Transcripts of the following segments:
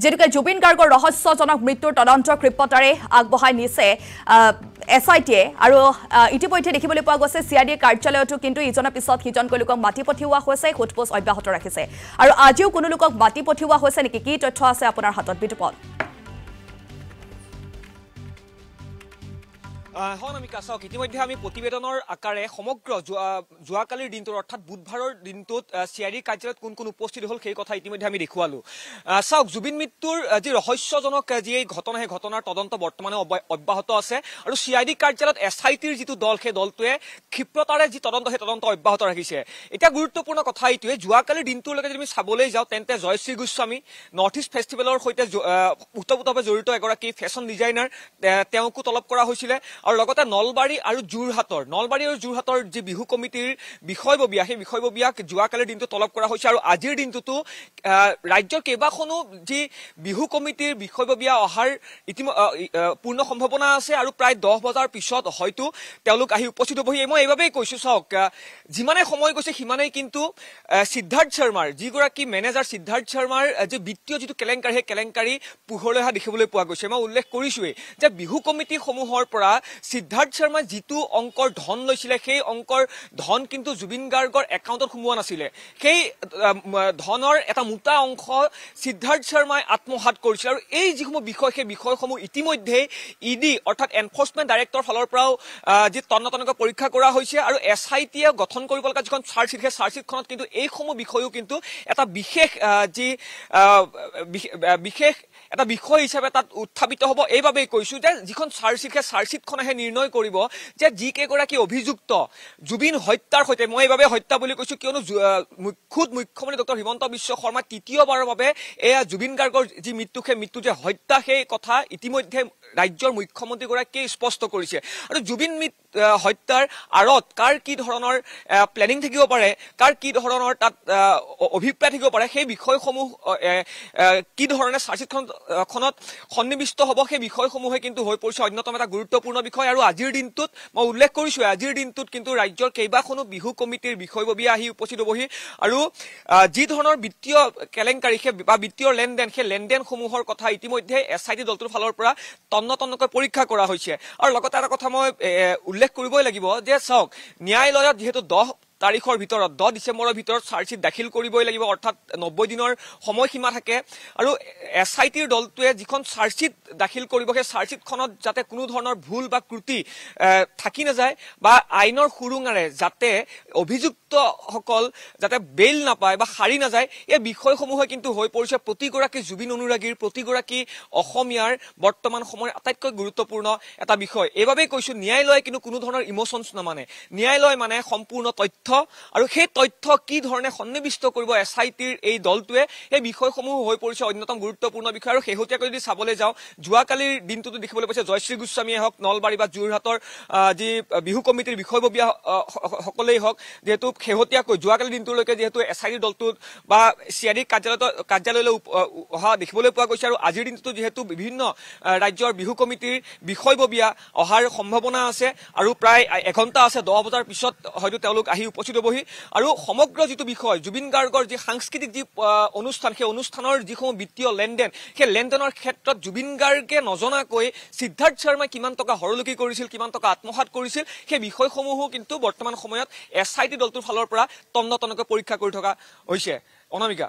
যেটোকে জুবিন গাৰ্গৰ ৰহস্যজনক মৃত্যুৰ তদন্ত ক্ষিপ্ৰতাৰে আগবঢ়াই নিছে SITয়ে আৰু ইতিমধ্যে দেখিবলৈ পোৱা গৈছে CID কাৰ্যালয়তো কিন্তু ইজনৰ পিছত সিজনকৈ লোকক মাতি পঠিওৱা হৈছে সোধপোছ অব্যাহত ৰাখিছে আৰু আজিও কোনো লোকক মাতি পঠিওৱা হৈছে নেকি কি তথ্য আছে আপোনাৰ হাতত বিতুপল অনামিকা চাওক ইতিমধ্যে আমি প্ৰতিবেদনৰ আকাৰে সমগ্ৰ যোৱাকালিৰ দিনটোৰ অৰ্থাৎ বুধবাৰৰ দিনটোত CID কাৰ্যালয়ত কোন কোন উপস্থিত হ'ল সেই কথা ইতিমধ্যে আমি দেখুৱালো চাওক জুবিন মৃত্যুৰ যি ৰহস্যজনক যি এই ঘটনা সেই ঘটনাৰ তদন্ত বৰ্তমানে অব্যাহত আছে আৰু CID কাৰ্যালয়ত SITৰ যিটো দল সেই দলটোৱে ক্ষিপ্ৰতাৰে যি তদন্ত সেই তদন্ত অব্যাহত ৰাখিছে এতিয়া গুৰুত্বপূৰ্ণ কথা এইটোৱে যোৱাকালিৰ দিনটোলৈকে যদি আমি চাবলৈ যাওঁ তেন্তে জয়শ্ৰী গোস্বামী নৰ্থ ইষ্ট ফেষ্টিভেলৰ সৈতে ওতঃপ্ৰোতভাৱে জড়িত এগৰাকী ফেশ্বন ডিজাইনাৰ তেওঁকো তলব কৰা হৈছিলে আৰু লগতে নলবাৰী আৰু যোৰহাটৰ যি বিহু কমিটিৰ বিষয়ববীয়া সেই বিষয়ববীয়াক যোৱাকালিৰ দিনটো তলব কৰা হৈছে আৰু আজিৰ দিনটোতো ৰাজ্যৰ কেইবাখনো যি বিহু কমিটিৰ বিষয়ববীয়া অহাৰ পূৰ্ণ সম্ভাৱনা আছে আৰু প্ৰায় 10 বজাৰ পিছত হয়তো তেওঁলোক আহি উপস্থিত হ'বহি মই এইবাবেই কৈছো চাওক যিমানে সময় গৈছে সিমানেই কিন্তু সিদ্ধাৰ্থ শৰ্মাৰ যিগৰাকী মেনেজাৰ সিদ্ধাৰ্থ শৰ্মাৰ যি বিত্তীয় যিটো কেলেংকাৰী সেই কেলেংকাৰী পোহৰলৈ অহা দেখিবলৈ পোৱা গৈছে মই উল্লেখ কৰিছোৱেই যে বিহু কমিটিসমূহৰ পৰা সিদ্ধাৰ্থ শৰ্মা যিটো অংকৰ ধন লৈছিলে সেই অংকৰ ধন কিন্তু জুবিন গাৰ্গৰ একাউণ্টত সোমোৱা নাছিলে সেই ধনৰ এটা মোটা অংশ সিদ্ধাৰ্থ শৰ্মাই আত্মসাৎ কৰিছিল আৰু এই যিসমূহ বিষয় সেই বিষয়সমূহ ইতিমধ্যে ED অৰ্থাৎ এনফৰ্চমেণ্ট ডাইৰেক্টৰ ফালৰ পৰাও যি তন্নতন্নকৈ পৰীক্ষা কৰা হৈছে আৰু SITয়ে গঠন কৰিব লগা যিখন চাৰ্জশ্বিট সেই চাৰ্জশ্বিটখনত কিন্তু এইসমূহ বিষয়ও কিন্তু এটা বিশেষ এটা বিষয় হিচাপে তাত উত্থাপিত হ'ব এইবাবেই কৈছো যে যিখন চাৰ্জশ্বিট সেই চাৰ্জশ্বিটখনেহে নিৰ্ণয় কৰিব যে যিকেইগৰাকী অভিযুক্ত জুবিন হত্যাৰ সৈতে মই এইবাবে হত্যা বুলি কৈছো কিয়নো খুদ মুখ্যমন্ত্ৰী ডক্টৰ হিমন্ত বিশ্ব শৰ্মা তৃতীয়বাৰৰ বাবে এয়া জুবিন গাৰ্গৰ যি মৃত্যু সেই মৃত্যু যে হত্যা সেই কথা ইতিমধ্যে ৰাজ্যৰ মুখ্যমন্ত্ৰীগৰাকীয়ে স্পষ্ট কৰিছে আৰু জুবিন হত্যাৰ আঁৰত কাৰ কি ধৰণৰ প্লেনিং থাকিব পাৰে কাৰ কি ধৰণৰ তাত অভিপ্ৰায় থাকিব পাৰে সেই বিষয়সমূহ কি ধৰণে চাৰ্জশ্বিটখনত সন্নিৱিষ্ট হ'ব সেই বিষয়সমূহে কিন্তু হৈ পৰিছে অন্যতম এটা গুৰুত্বপূৰ্ণ বিষয় আৰু আজিৰ দিনটোত মই উল্লেখ কৰিছো আজিৰ দিনটোত কিন্তু ৰাজ্যৰ কেইবাখনো বিহু কমিটিৰ বিষয়ববীয়া আহি উপস্থিত হ'বহি আৰু যি ধৰণৰ বিত্তীয় কেলেংকাৰী বা বিত্তীয় লেনদেন সেই লেনদেনসমূহৰ কথা ইতিমধ্যে SIT দলটোৰ ফালৰ পৰা তন্নতন্নকৈ পৰীক্ষা কৰা হৈছে আৰু লগতে এটা কথা মই উল্লেখ কৰিবই লাগিব যে চাওক ন্যায়ালয়ত যিহেতু 10 তাৰিখৰ ভিতৰত 10 ডিচেম্বৰৰ ভিতৰত চাৰ্জশ্বিট দাখিল কৰিবই লাগিব অৰ্থাৎ 90 দিনৰ সময়সীমা থাকে আৰু SITৰ দলটোৱে যিখন চাৰ্জশ্বিট দাখিল কৰিব সেই চাৰ্জশ্বিটখনত যাতে কোনো ধৰণৰ ভুল বা ত্ৰুটি থাকি নাযায় বা আইনৰ সুৰুঙাৰে যাতে অভিযুক্তসকল যাতে বেইল নাপায় বা সাৰি নাযায় এই বিষয়সমূহে কিন্তু হৈ পৰিছে প্ৰতিগৰাকী জুবিন অনুৰাগীৰ প্ৰতিগৰাকী অসমীয়াৰ বৰ্তমান সময়ৰ আটাইতকৈ গুৰুত্বপূৰ্ণ এটা বিষয় এইবাবেই কৈছো ন্যায়ালয়ে কিন্তু কোনো ধৰণৰ ইমোশনছ নামানে ন্যায়ালয় মানে সম্পূৰ্ণ তথ্য আৰু সেই তথ্য কি ধৰণে সন্নিৱিষ্ট কৰিব SITৰ এই দলটোৱে এই বিষয়সমূহ হৈ পৰিছে অন্যতম গুৰুত্বপূৰ্ণ বিষয় আৰু শেহতীয়াকৈ যদি চাবলৈ যাওঁ যোৱাকালিৰ দিনটোতো দেখিবলৈ পাইছে জয়শ্ৰী গোস্বামীয়ে হওক নলবাৰী বা যোৰহাটৰ যি বিহু কমিটিৰ বিষয়ববীয়া সকলেই হওক যেহেতু শেহতীয়াকৈ যোৱাকালিৰ দিনটোলৈকে যিহেতু SIT দলটোত বা CID কাৰ্যালয়লৈ অহা দেখিবলৈ পোৱা গৈছে আৰু আজিৰ দিনটোতো যিহেতু বিভিন্ন ৰাজ্যৰ বিহু কমিটিৰ বিষয়ববীয়া অহাৰ সম্ভাৱনা আছে আৰু প্ৰায় এঘণ্টা আছে 10 বজাৰ পিছত হয়তো তেওঁলোক আহি উপস্থিত হ'বহি আৰু সমগ্ৰ যিটো বিষয় জুবিন গাৰ্গৰ যি সাংস্কৃতিক যি অনুষ্ঠান সেই অনুষ্ঠানৰ যিসমূহ বিত্তীয় লেনদেন সেই লেনদেনৰ ক্ষেত্ৰত জুবিন গাৰ্গে নজনাকৈ সিদ্ধাৰ্থ শৰ্মাই কিমান টকা হৰলুকি কৰিছিল কিমান টকা আত্মসাৎ কৰিছিল সেই বিষয়সমূহো কিন্তু বৰ্তমান সময়ত SIT দলটোৰ ফালৰ পৰা তন্নতন্নকৈ পৰীক্ষা কৰি থকা হৈছে অনামিকা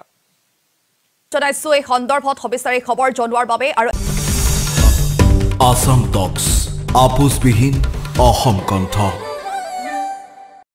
জনাইছো এই সন্দৰ্ভত সবিস্তাৰিত খবৰ জনোৱাৰ বাবে আৰু আসাম টক্স আপোচবিহীন অসম কণ্ঠ